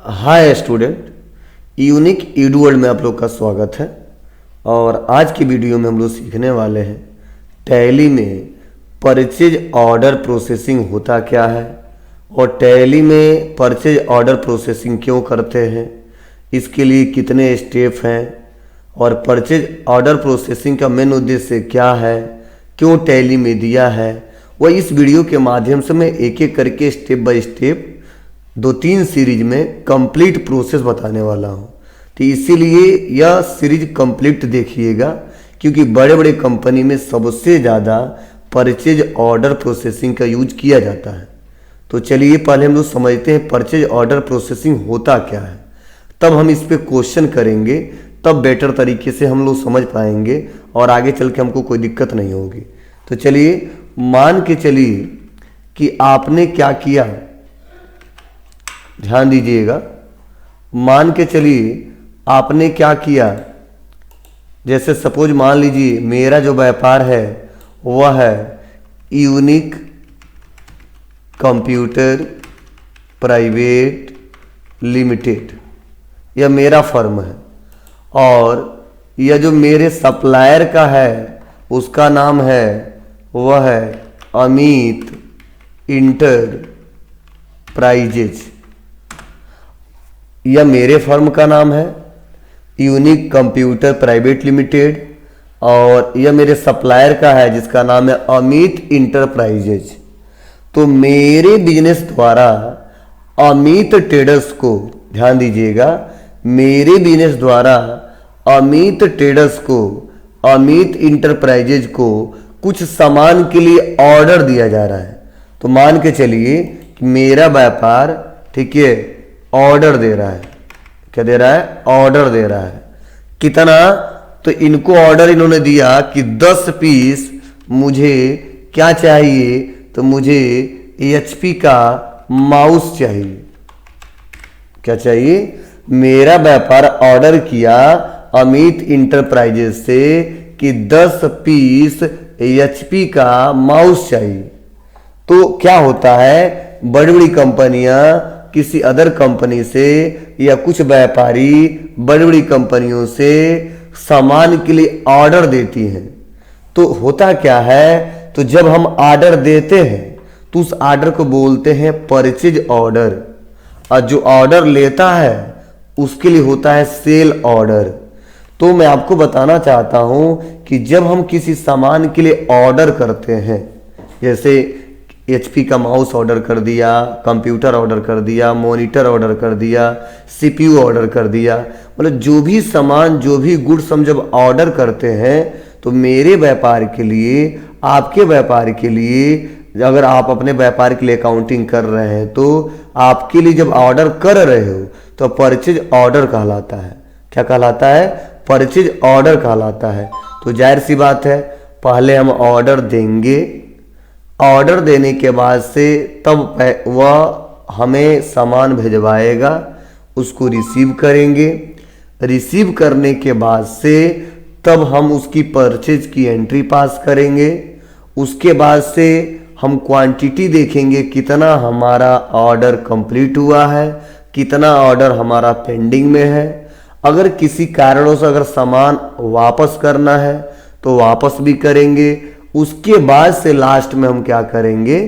Hi student, unique Edu world में आप लोग का स्वागत है। और आज की वीडियो में हम लोग सीखने वाले हैं टैली में परचेज ऑर्डर प्रोसेसिंग होता क्या है और टैली में परचेज ऑर्डर प्रोसेसिंग क्यों करते हैं, इसके लिए कितने स्टेप हैं और परचेज ऑर्डर प्रोसेसिंग का मेन उद्देश्य क्या है, क्यों टैली में दिया है, वह इस वीडियो के माध्यम से मैं एक एक करके स्टेप बाय स्टेप 2-3 सीरीज में कंप्लीट प्रोसेस बताने वाला हूँ। तो इसीलिए यह सीरीज कंप्लीट देखिएगा, क्योंकि बड़े बड़े कंपनी में सबसे ज़्यादा परचेज ऑर्डर प्रोसेसिंग का यूज किया जाता है। तो चलिए पहले हम लोग समझते हैं परचेज ऑर्डर प्रोसेसिंग होता क्या है, तब हम इस पे क्वेश्चन करेंगे, तब बेटर तरीके से हम लोग समझ पाएंगे और आगे चल के हमको कोई दिक्कत नहीं होगी। तो चलिए मान के चलिए कि आपने क्या किया, ध्यान दीजिएगा। मान के चलिए आपने क्या किया, जैसे सपोज मान लीजिए मेरा जो व्यापार है वह है यूनिक कंप्यूटर प्राइवेट लिमिटेड, यह मेरा फर्म है। और यह जो मेरे सप्लायर का है उसका नाम है वह है अमित इंटरप्राइजेज, यह मेरे फर्म का नाम है यूनिक कंप्यूटर प्राइवेट लिमिटेड, और यह मेरे सप्लायर का है जिसका नाम है अमित इंटरप्राइजेज। तो मेरे बिजनेस द्वारा अमित ट्रेडर्स को, ध्यान दीजिएगा, मेरे बिजनेस द्वारा अमित ट्रेडर्स को, अमित इंटरप्राइजेज को कुछ सामान के लिए ऑर्डर दिया जा रहा है। तो मान के चलिए कि मेरा व्यापार, ठीक है, ऑर्डर दे रहा है। क्या दे रहा है? ऑर्डर दे रहा है। कितना? तो इनको ऑर्डर इन्होंने दिया कि 10 पीस मुझे क्या चाहिए, तो मुझे HP का माउस चाहिए। क्या चाहिए? मेरा व्यापार ऑर्डर किया अमित इंटरप्राइजेज से कि 10 पीस HP का माउस चाहिए। तो क्या होता है, बड़ी बड़ी कंपनियां किसी अदर कंपनी से या कुछ व्यापारी बड़ी बड़ी कंपनियों से सामान के लिए ऑर्डर देती हैं। तो होता क्या है, तो जब हम ऑर्डर देते हैं तो उस ऑर्डर को बोलते हैं परचेज ऑर्डर, और जो ऑर्डर लेता है उसके लिए होता है सेल ऑर्डर। तो मैं आपको बताना चाहता हूं कि जब हम किसी सामान के लिए ऑर्डर करते हैं, जैसे HP का माउस ऑर्डर कर दिया, कंप्यूटर ऑर्डर कर दिया, मॉनिटर ऑर्डर कर दिया, CPU ऑर्डर कर दिया, मतलब जो भी सामान, जो भी गुड्स हम जब ऑर्डर करते हैं, तो मेरे व्यापार के लिए, आपके व्यापार के लिए, अगर आप अपने व्यापार के लिए अकाउंटिंग कर रहे हैं तो आपके लिए जब ऑर्डर कर रहे हो तो परचेज ऑर्डर कहलाता है। क्या कहलाता है? परचेज ऑर्डर कहलाता है। तो जाहिर सी बात है, पहले हम ऑर्डर देंगे, ऑर्डर देने के बाद से तब वह हमें सामान भिजवाएगा, उसको रिसीव करेंगे, रिसीव करने के बाद से तब हम उसकी परचेज की एंट्री पास करेंगे। उसके बाद से हम क्वांटिटी देखेंगे, कितना हमारा ऑर्डर कंप्लीट हुआ है, कितना ऑर्डर हमारा पेंडिंग में है। अगर किसी कारणों से अगर सामान वापस करना है तो वापस भी करेंगे। उसके बाद से लास्ट में हम क्या करेंगे,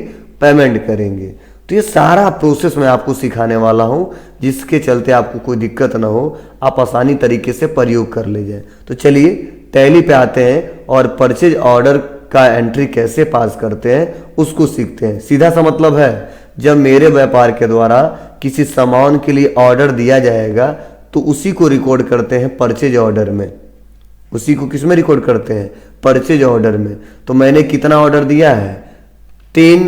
पेमेंट करेंगे। तो ये सारा प्रोसेस मैं आपको सिखाने वाला हूं, जिसके चलते आपको कोई दिक्कत ना हो, आप आसानी तरीके से प्रयोग कर ले जाए। तो चलिए टैली पे आते हैं और परचेज ऑर्डर का एंट्री कैसे पास करते हैं उसको सीखते हैं। सीधा सा मतलब है, जब मेरे व्यापार के द्वारा किसी सामान के लिए ऑर्डर दिया जाएगा तो उसी को रिकॉर्ड करते हैं परचेज ऑर्डर में। उसी को किस में रिकॉर्ड करते हैं? परचेज ऑर्डर में। तो मैंने कितना ऑर्डर दिया है? 10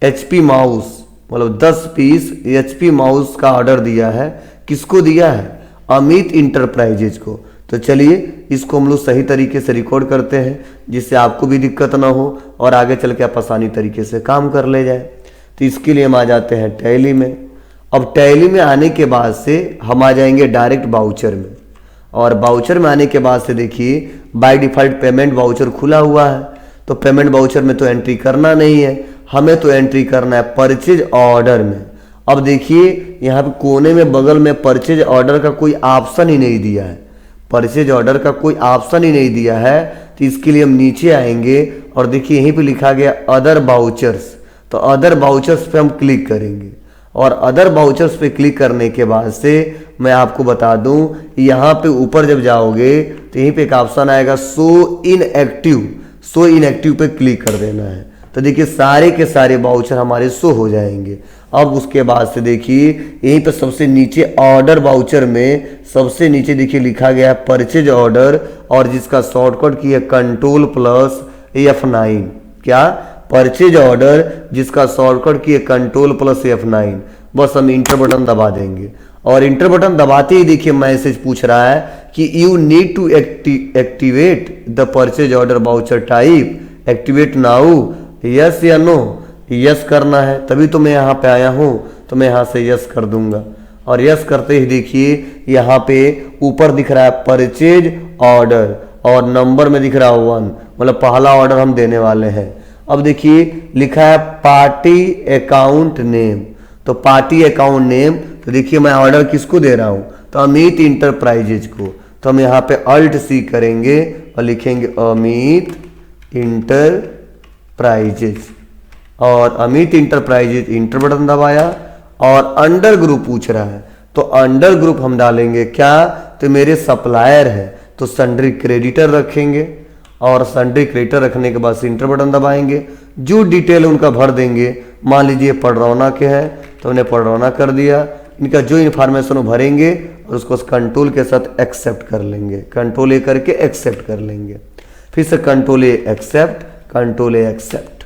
HP माउस, मतलब 10 पीस HP माउस का ऑर्डर दिया है। किसको दिया है? अमित इंटरप्राइजेज को। तो चलिए इसको हम लोग सही तरीके से रिकॉर्ड करते हैं, जिससे आपको भी दिक्कत ना हो और आगे चल के आप आसानी तरीके से काम कर ले जाए। तो इसके लिए हम आ जाते हैं टैली में। अब टैली में आने के बाद से हम आ जाएंगे डायरेक्ट वाउचर में, और वाउचर में आने के बाद से देखिए बाय डिफॉल्ट पेमेंट वाउचर खुला हुआ है। तो पेमेंट वाउचर में तो एंट्री करना नहीं है, हमें तो एंट्री करना है परचेज ऑर्डर में। अब देखिए यहाँ पे कोने में बगल में परचेज ऑर्डर का कोई ऑप्शन ही नहीं दिया है, परचेज ऑर्डर का कोई ऑप्शन ही नहीं दिया है। तो इसके लिए हम नीचे आएंगे और देखिए यहीं पे लिखा गया अदर बाउचर्स, तो अदर बाउचर्स पे हम क्लिक करेंगे और अदर बाउचर्स पे क्लिक करने के बाद से मैं आपको बता दूं, यहाँ पे ऊपर जब जाओगे तो यहीं पे एक ऑप्शन आएगा शो इनएक्टिव, शो इनएक्टिव पे क्लिक कर देना है। तो देखिए सारे के सारे बाउचर हमारे शो हो जाएंगे। अब उसके बाद से देखिए यहीं पे सबसे नीचे ऑर्डर बाउचर में सबसे नीचे देखिए लिखा गया है परचेज ऑर्डर और जिसका शॉर्टकट की है कंट्रोल प्लस F9। क्या? परचेज ऑर्डर जिसका शॉर्टकट की है कंट्रोल प्लस F9। बस हम इंटर बटन दबा देंगे और इंटर बटन दबाते ही देखिए मैसेज पूछ रहा है कि you need to activate the purchase order voucher type, activate now, yes या नो। यस करना है, तभी तो मैं यहाँ पे आया हूँ, तो मैं यहाँ से यस कर दूंगा और यस करते ही देखिए यहाँ पे ऊपर दिख रहा है परचेज ऑर्डर और नंबर में दिख रहा है 1, मतलब पहला ऑर्डर हम देने वाले हैं। अब देखिए लिखा है पार्टी अकाउंट नेम, तो पार्टी अकाउंट नेम, तो देखिए मैं ऑर्डर किसको दे रहा हूँ, तो अमित इंटरप्राइजेज को। तो हम यहाँ पे अल्ट सी करेंगे और लिखेंगे अमित इंटरप्राइजेज और अमित इंटरप्राइजेज इंटर बटन दबाया और अंडर ग्रुप पूछ रहा है, तो अंडर ग्रुप हम डालेंगे क्या, तो मेरे सप्लायर है तो सन्ड्री क्रेडिटर रखेंगे और सन्ड्री क्रेडिटर रखने के बाद इंटर बटन दबाएंगे, जो डिटेल उनका भर देंगे। मान लीजिए पडरौना के हैं तो उन्हें पडरौना कर दिया, इनका जो इन्फॉर्मेशन भरेंगे और उसको कंट्रोल के साथ एक्सेप्ट कर लेंगे, कंट्रोल ए करके एक्सेप्ट कर लेंगे, फिर से control A accept, control A accept.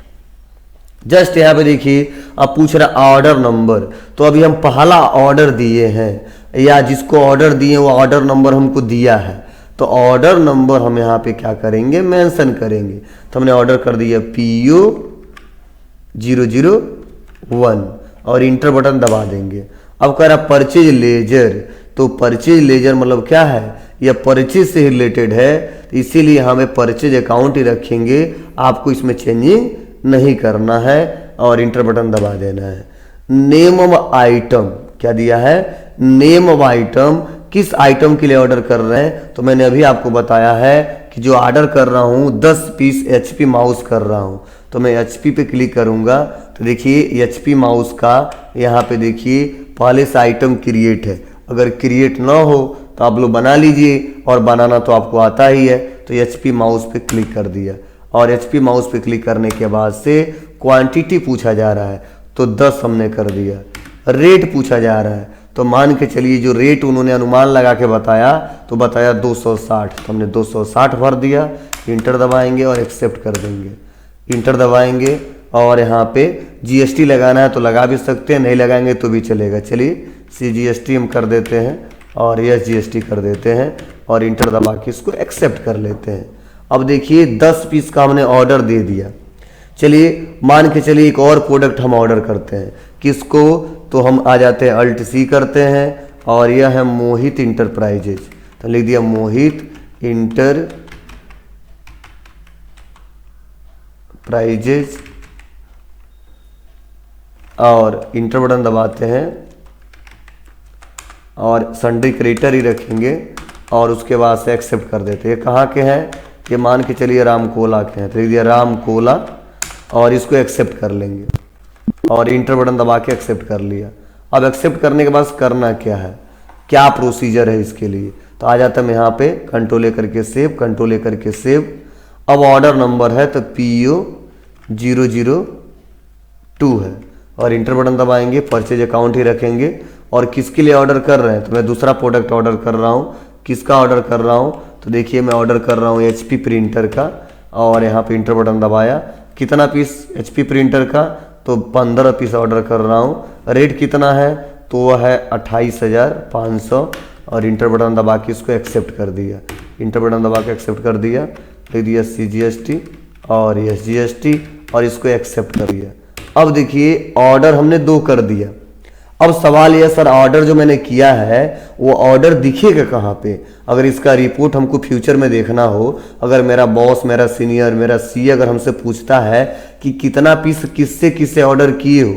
Just यहाँ पे देखिए अब पूछ रहा ऑर्डर नंबर, तो अभी हम पहला ऑर्डर दिए हैं या जिसको ऑर्डर दिए वो ऑर्डर नंबर हमको दिया है, तो ऑर्डर नंबर हम यहाँ पे क्या करेंगे, मेंशन करेंगे। तो हमने ऑर्डर कर दिया PO001 और इंटर बटन दबा देंगे। अब कह रहा परचेज लेजर, तो परचेज लेजर मतलब क्या है, यह परचेज से रिलेटेड है, तो इसीलिए हमें परचेज अकाउंट ही रखेंगे, आपको इसमें चेंजिंग नहीं करना है और इंटर बटन दबा देना है। नेम ऑफ आइटम क्या दिया है, नेम ऑफ आइटम, किस आइटम के लिए ऑर्डर कर रहे हैं, तो मैंने अभी आपको बताया है कि जो ऑर्डर कर रहा हूँ 10 पीस HP माउस कर रहा हूँ, तो मैं HP पे क्लिक करूँगा तो देखिए HP माउस का यहाँ पे देखिए पहले से आइटम क्रिएट है, अगर क्रिएट ना हो तो आप लोग बना लीजिए और बनाना तो आपको आता ही है। तो HP माउस पे क्लिक कर दिया और HP माउस पे क्लिक करने के बाद से क्वांटिटी पूछा जा रहा है तो 10 हमने कर दिया। रेट पूछा जा रहा है तो मान के चलिए जो रेट उन्होंने अनुमान लगा के बताया तो बताया 260, तो हमने 260 भर दिया। इंटर दबाएंगे और एक्सेप्ट कर देंगे, इंटर दबाएंगे और यहाँ पे GST लगाना है तो लगा भी सकते हैं, नहीं लगाएंगे तो भी चलेगा। चलिए CGST हम कर देते हैं और यस GST कर देते हैं और इंटर दबा के इसको एक्सेप्ट कर लेते हैं। अब देखिए 10 पीस का हमने ऑर्डर दे दिया। चलिए मान के चलिए एक और प्रोडक्ट हम ऑर्डर करते हैं, किसको, तो हम आ जाते हैं अल्ट सी करते हैं और यह है मोहित इंटरप्राइजेज, तो लिख दिया मोहित इंटरप्राइजेज और इंटर बटन दबाते हैं और सन्ड्री क्रेडिटर ही रखेंगे और उसके बाद से एक्सेप्ट कर देते हैं। कहाँ के हैं, ये मान के चलिए रामकोला के हैं, तो लिख दिया रामकोला और इसको एक्सेप्ट कर लेंगे और इंटर बटन दबा के एक्सेप्ट कर लिया। अब एक्सेप्ट करने के बाद करना क्या है, क्या प्रोसीजर है इसके लिए, तो आ जाता है यहाँ पे कंट्रोल ए करके सेव, कंट्रोल ए करके सेव। अब ऑर्डर नंबर है तो PO002 है और इंटर बटन दबाएंगे, परचेज अकाउंट ही रखेंगे और किसके लिए ऑर्डर कर रहे हैं, तो मैं दूसरा प्रोडक्ट ऑर्डर कर रहा हूँ। किसका ऑर्डर कर रहा हूँ, तो देखिए मैं ऑर्डर कर रहा हूँ HP प्रिंटर का और यहाँ पे इंटर बटन दबाया। कितना पीस HP प्रिंटर का, तो 15 पीस ऑर्डर कर रहा हूँ। रेट कितना है, तो वह है 28,500 और इंटर बटन दबा के इसको एक्सेप्ट कर दिया। इंटर बटन दबा के एक्सेप्ट कर दिया, लिख दिया CGST और SGST और इसको एक्सेप्ट कर दिया। अब देखिए ऑर्डर हमने 2 कर दिया। अब सवाल यह सर ऑर्डर जो मैंने किया है वो ऑर्डर दिखेगा कहाँ पे, अगर इसका रिपोर्ट हमको फ्यूचर में देखना हो, अगर मेरा बॉस, मेरा सीनियर, मेरा CA अगर हमसे पूछता है कि कितना पीस किससे किससे ऑर्डर किए हो,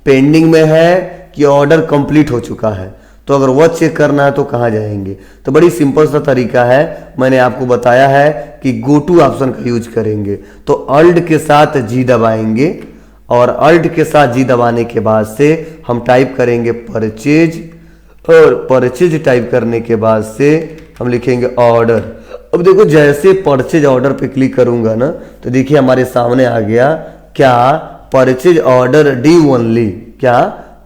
पेंडिंग में है कि ऑर्डर कंप्लीट हो चुका है, तो अगर वह चेक करना है तो कहाँ जाएंगे? तो बड़ी सिंपल सा तरीका है, मैंने आपको बताया है कि गो टू ऑप्शन का यूज करेंगे। तो अल्ट के साथ जी दबाएंगे और अल्ट के साथ जी दबाने के बाद से हम टाइप करेंगे परचेज, और परचेज टाइप करने के बाद से हम लिखेंगे ऑर्डर। अब देखो जैसे परचेज ऑर्डर पे क्लिक करूंगा ना, तो देखिए हमारे सामने आ गया क्या, परचेज ऑर्डर ड्यू ओनली, क्या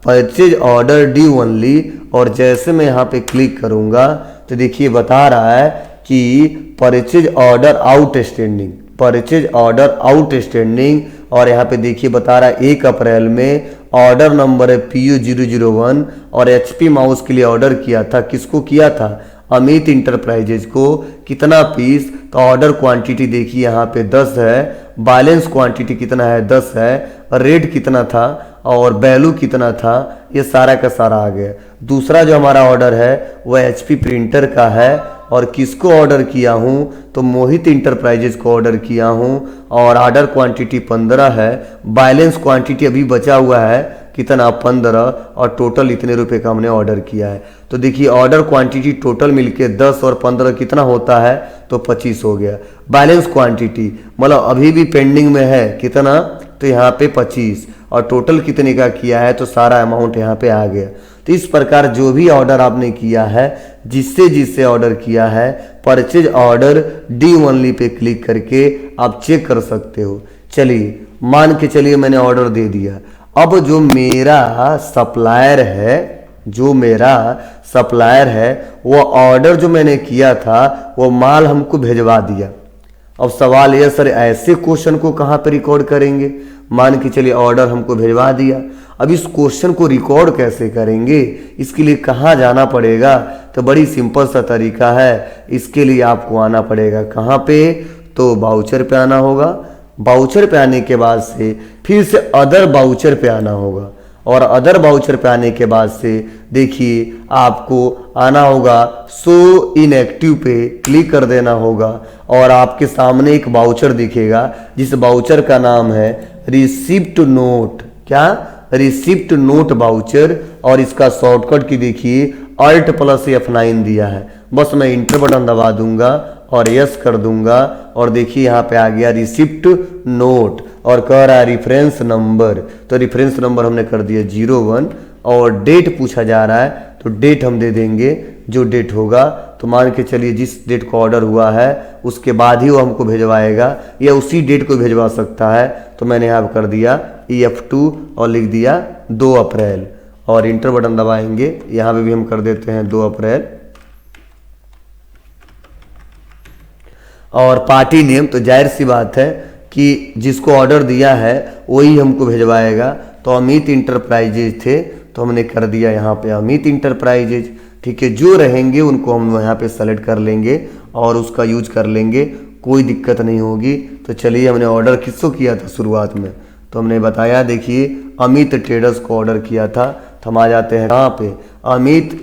परचेज ऑर्डर ड्यू ओनली। और जैसे मैं यहाँ पे क्लिक करूंगा तो देखिए बता रहा है कि purchase order outstanding, purchase order outstanding. और यहाँ पे देखिए बता रहा है 1 अप्रैल में ऑर्डर नंबर है PU001 और HP माउस के लिए ऑर्डर किया था। किसको किया था? अमित इंटरप्राइजेज को। कितना पीस? तो ऑर्डर क्वांटिटी देखिए यहाँ पे 10 है, बैलेंस क्वांटिटी कितना है? 10 है, रेट कितना था और वैल्यू कितना था, ये सारा का सारा आ गया। दूसरा जो हमारा ऑर्डर है वह HP प्रिंटर का है और किसको ऑर्डर किया हूँ? तो मोहित इंटरप्राइजेज को ऑर्डर किया हूँ और ऑर्डर क्वांटिटी 15 है, बैलेंस क्वांटिटी अभी बचा हुआ है कितना? 15, और टोटल इतने रुपए का हमने ऑर्डर किया है। तो देखिए ऑर्डर क्वांटिटी टोटल मिलके 10 और 15 कितना होता है? तो 25 हो गया। बैलेंस क्वांटिटी मतलब अभी भी पेंडिंग में है कितना? तो यहाँ पे 25, और टोटल कितने का किया है? तो सारा अमाउंट यहाँ पे आ गया। तो इस प्रकार जो भी ऑर्डर आपने किया है, जिससे जिससे ऑर्डर किया है, purchase order D only pay click करके आप चेक कर सकते हो। चलिए मान के चलिए मैंने ऑर्डर दे दिया। अब जो मेरा सप्लायर है, जो मेरा सप्लायर है, वो ऑर्डर जो मैंने किया था वो माल हमको भेजवा दिया। अब सवाल यह सर ऐसे क्वेश्चन को कहाँ पे रिकॉर्ड करेंगे? मान के चलिए ऑर्डर हमको भेजवा दिया, अब इस क्वेश्चन को रिकॉर्ड कैसे करेंगे? इसके लिए कहाँ जाना पड़ेगा? तो बड़ी सिंपल सा तरीका है। इसके लिए आपको आना पड़ेगा कहाँ पे? तो बाउचर पे आना होगा। बाउचर पे आने के बाद से फिर से अदर बाउचर पे आना होगा, और अदर बाउचर पे आने के बाद से देखिए आपको आना होगा शो इनएक्टिव पे क्लिक कर देना होगा, और आपके सामने एक बाउचर दिखेगा जिस बाउचर का नाम है रिसिप्ट नोट। क्या? Receipt note voucher. और इसका शॉर्टकट की देखिए Alt + F9 दिया है। बस मैं इंटर बटन दबा दूंगा और यस कर दूंगा, और देखिए यहाँ पे आ गया रिसिप्ट नोट, और कह रहा है रेफरेंस नंबर। तो रेफरेंस नंबर हमने कर दिया 01, और डेट पूछा जा रहा है तो डेट हम दे देंगे जो डेट होगा। तो मान के चलिए जिस डेट को ऑर्डर हुआ है उसके बाद ही वो हमको भेजवाएगा, या उसी डेट को भेजवा सकता है। तो मैंने यहाँ कर दिया EF2 और लिख दिया 2 अप्रैल, और इंटर बटन दबाएंगे। यहाँ पे भी हम कर देते हैं 2 अप्रैल, और पार्टी नेम तो जाहिर सी बात है कि जिसको ऑर्डर दिया है वही हमको भेजवाएगा। तो अमित इंटरप्राइजेज थे तो हमने कर दिया यहाँ पे अमित इंटरप्राइजेज। ठीक है, जो रहेंगे उनको हम यहाँ पे सेलेक्ट कर लेंगे और उसका यूज कर लेंगे, कोई दिक्कत नहीं होगी। तो चलिए हमने ऑर्डर किसको किया था शुरुआत में? तो हमने बताया देखिए अमित ट्रेडर्स को ऑर्डर किया था। तो हम आ जाते हैं कहाँ पे? अमित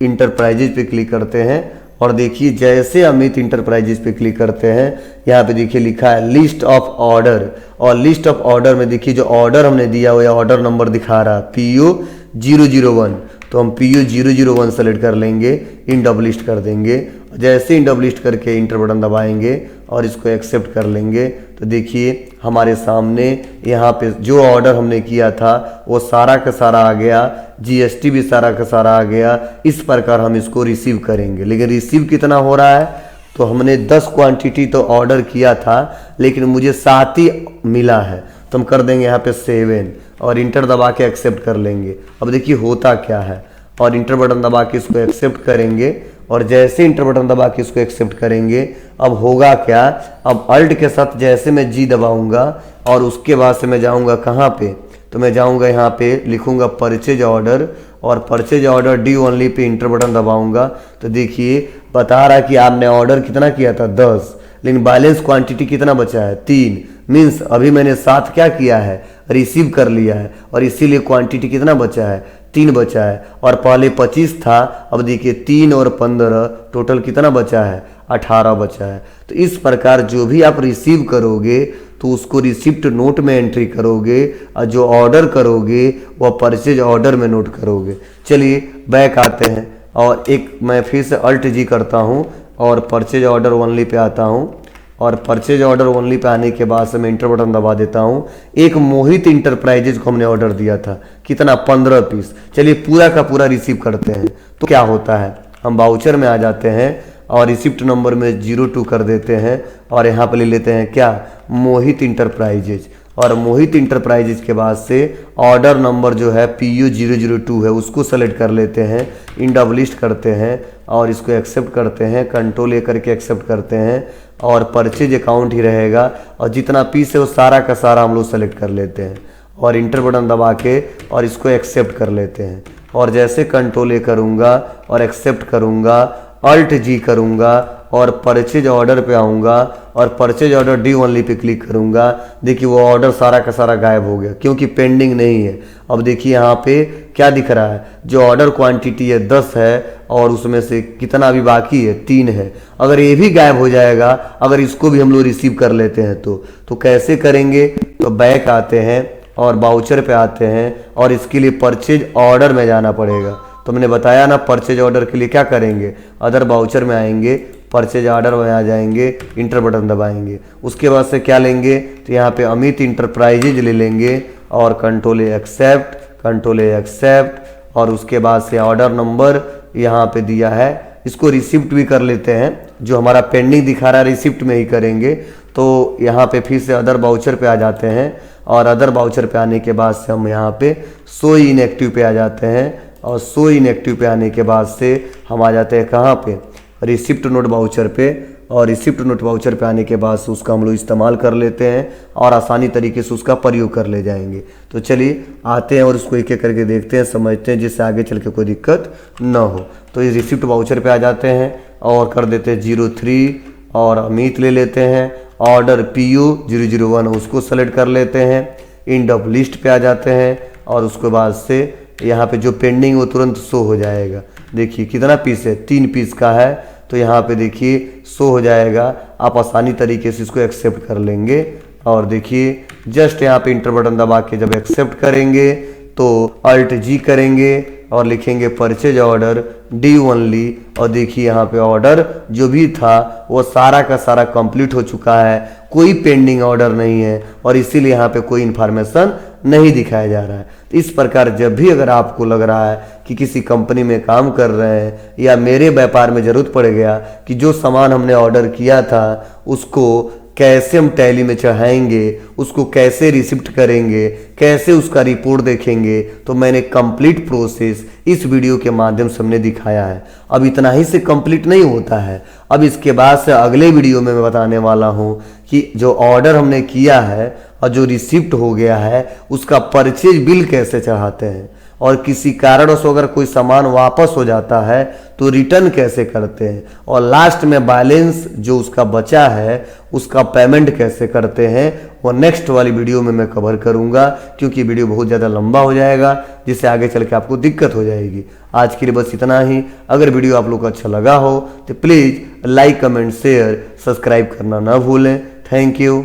इंटरप्राइजेज पे क्लिक करते हैं, और देखिए जैसे अमित इंटरप्राइजेज पे क्लिक करते हैं यहाँ पे देखिए लिखा है लिस्ट ऑफ ऑर्डर, और लिस्ट ऑफ ऑर्डर में देखिए जो ऑर्डर हमने दिया हुआ ऑर्डर नंबर दिखा रहा है PU001। तो हम PU001 सेलेक्ट कर लेंगे, इन डबल लिस्ट कर देंगे। जैसे इन डबल लिस्ट करके इंटर बटन दबाएंगे और इसको एक्सेप्ट कर लेंगे, तो देखिए हमारे सामने यहाँ पे जो ऑर्डर हमने किया था वो सारा का सारा आ गया, GST भी सारा का सारा आ गया। इस प्रकार हम इसको रिसीव करेंगे। लेकिन रिसीव कितना हो रहा है? तो हमने 10 क्वांटिटी तो ऑर्डर किया था, लेकिन मुझे 7 ही मिला है। तो हम कर देंगे यहाँ पे 7 और इंटर दबा के एक्सेप्ट कर लेंगे। अब देखिए होता क्या है, और इंटर बटन दबा के इसको एक्सेप्ट करेंगे, और जैसे इंटर बटन दबा के इसको एक्सेप्ट करेंगे अब होगा क्या? अब अल्ट के साथ जैसे मैं जी दबाऊंगा और उसके बाद से मैं जाऊंगा कहाँ पे? तो मैं जाऊंगा यहाँ पे लिखूंगा परचेज ऑर्डर, और purchase order D only pay inter button दबाऊंगा। तो देखिए बता रहा कि आपने ऑर्डर कितना किया था 10, लेकिन बैलेंस क्वांटिटी कितना बचा है 3। मीन्स अभी मैंने 7 क्या किया है? रिसीव कर लिया है, और इसीलिए क्वांटिटी कितना बचा है? 3 बचा है। और पहले 25 था, अब देखिए 3 और 15 टोटल कितना बचा है? 18 बचा है। तो इस प्रकार जो भी आप रिसीव करोगे तो उसको रिसिप्ट नोट में एंट्री करोगे और जो ऑर्डर करोगे वह परचेज ऑर्डर में नोट करोगे। चलिए बैक आते हैं और एक मैं फिर से अल्ट जी करता हूँ और परचेज ऑर्डर ओनली पे आता हूँ और परचेज ऑर्डर ओनली पे आने के बाद से मैं इंटर बटन दबा देता हूँ। एक मोहित इंटरप्राइजेज को हमने ऑर्डर दिया था, कितना 15 पीस। चलिए पूरा का पूरा रिसीव करते हैं तो क्या होता है, हम बाउचर में आ जाते हैं और रिसिप्ट नंबर में 02 कर देते हैं और यहाँ पे ले लेते हैं क्या, मोहित इंटरप्राइजेज। और मोहित इंटरप्राइजेज के बाद से ऑर्डर नंबर जो है PU 002 है उसको सेलेक्ट कर लेते हैं, इन डबल लिस्ट करते हैं और इसको एक्सेप्ट करते हैं, कंट्रोल ए करके एक्सेप्ट करते हैं और परचेज अकाउंट ही रहेगा और जितना पीस है वो सारा का सारा हम लोग सेलेक्ट कर लेते हैं और इंटर बटन दबा के और इसको एक्सेप्ट कर लेते हैं। और जैसे कंट्रोल ए करूँगा और एक्सेप्ट करूँगा, अल्ट जी करूँगा और परचेज ऑर्डर पे आऊँगा और purchase order D only pay click करूँगा, देखिए वो ऑर्डर सारा का सारा गायब हो गया क्योंकि पेंडिंग नहीं है। अब देखिए यहाँ पे क्या दिख रहा है, जो ऑर्डर क्वांटिटी है 10 है और उसमें से कितना अभी बाकी है, 3 है। अगर ये भी गायब हो जाएगा, अगर इसको भी हम लोग रिसीव कर लेते हैं तो कैसे करेंगे, तो बैक आते हैं और बाउचर पे आते हैं और इसके लिए परचेज ऑर्डर में जाना पड़ेगा। तो मैंने बताया ना, परचेज ऑर्डर के लिए क्या करेंगे, अदर बाउचर में आएंगे, परचेज ऑर्डर में आ जाएंगे, इंटर बटन दबाएंगे। उसके बाद से क्या लेंगे, तो यहाँ पे अमित इंटरप्राइजेज ले लेंगे और control A accept, control A accept और उसके बाद से ऑर्डर नंबर यहाँ पे दिया है, इसको रिसिप्ट भी कर लेते हैं। जो हमारा पेंडिंग दिखा रहा है रिसिप्ट में ही करेंगे। तो यहाँ पे फिर से अदर बाउचर पे आ जाते हैं और अदर बाउचर पे आने के बाद से हम यहाँ पे शो इनएक्टिव पे आ जाते हैं और शो इनएक्टिव पे आने के बाद से हम आ जाते हैं कहाँ पे, रिसिप्ट नोट बाउचर पे। और रिसिप्ट नोट बाउचर पे आने के बाद से उसका हम लोग इस्तेमाल कर लेते हैं और आसानी तरीके से उसका प्रयोग कर ले जाएंगे। तो चलिए आते हैं और उसको एक एक करके देखते हैं, समझते हैं, जिससे आगे चल के कोई दिक्कत ना हो। तो इस रिसिप्ट बाउचर पे आ जाते हैं और कर देते हैं 03 और अमित ले लेते हैं, ऑर्डर PU 001 उसको सेलेक्ट कर लेते हैं, इन डब लिस्ट पे आ जाते हैं और उसके बाद से यहाँ पे जो पेंडिंग वो तुरंत शो हो जाएगा। देखिए कितना पीस है, 3 पीस का है, तो यहाँ पे देखिए शो हो जाएगा। आप आसानी तरीके से इसको एक्सेप्ट कर लेंगे और देखिए जस्ट यहाँ पे इंटर बटन दबा के जब एक्सेप्ट करेंगे तो अल्ट जी करेंगे और लिखेंगे परचेज ऑर्डर डी ओनली और देखिए यहाँ पे ऑर्डर जो भी था वो सारा का सारा कंप्लीट हो चुका है, कोई पेंडिंग ऑर्डर नहीं है और इसीलिए यहाँ पे कोई इन्फॉर्मेशन नहीं दिखाया जा रहा है। इस प्रकार जब भी अगर आपको लग रहा है कि किसी कंपनी में काम कर रहे हैं या मेरे व्यापार में ज़रूरत पड़ गया कि जो सामान हमने ऑर्डर किया था उसको कैसे हम टैली में चढ़ाएंगे, उसको कैसे रिसिप्ट करेंगे, कैसे उसका रिपोर्ट देखेंगे, तो मैंने कंप्लीट प्रोसेस इस वीडियो के माध्यम से हमने दिखाया है। अब इतना ही से कंप्लीट नहीं होता है, अब इसके बाद से अगले वीडियो में मैं बताने वाला हूँ कि जो ऑर्डर हमने किया है और जो रिसिप्ट हो गया है उसका परचेज बिल कैसे चढ़ाते हैं और किसी कारणवश अगर कोई सामान वापस हो जाता है तो रिटर्न कैसे करते हैं और लास्ट में बैलेंस जो उसका बचा है उसका पेमेंट कैसे करते हैं, वो नेक्स्ट वाली वीडियो में मैं कवर करूंगा क्योंकि वीडियो बहुत ज़्यादा लंबा हो जाएगा जिससे आगे चल के आपको दिक्कत हो जाएगी। आज के लिए बस इतना ही। अगर वीडियो आप लोग को अच्छा लगा हो तो please like, comment, share, subscribe करना ना भूलें। Thank you.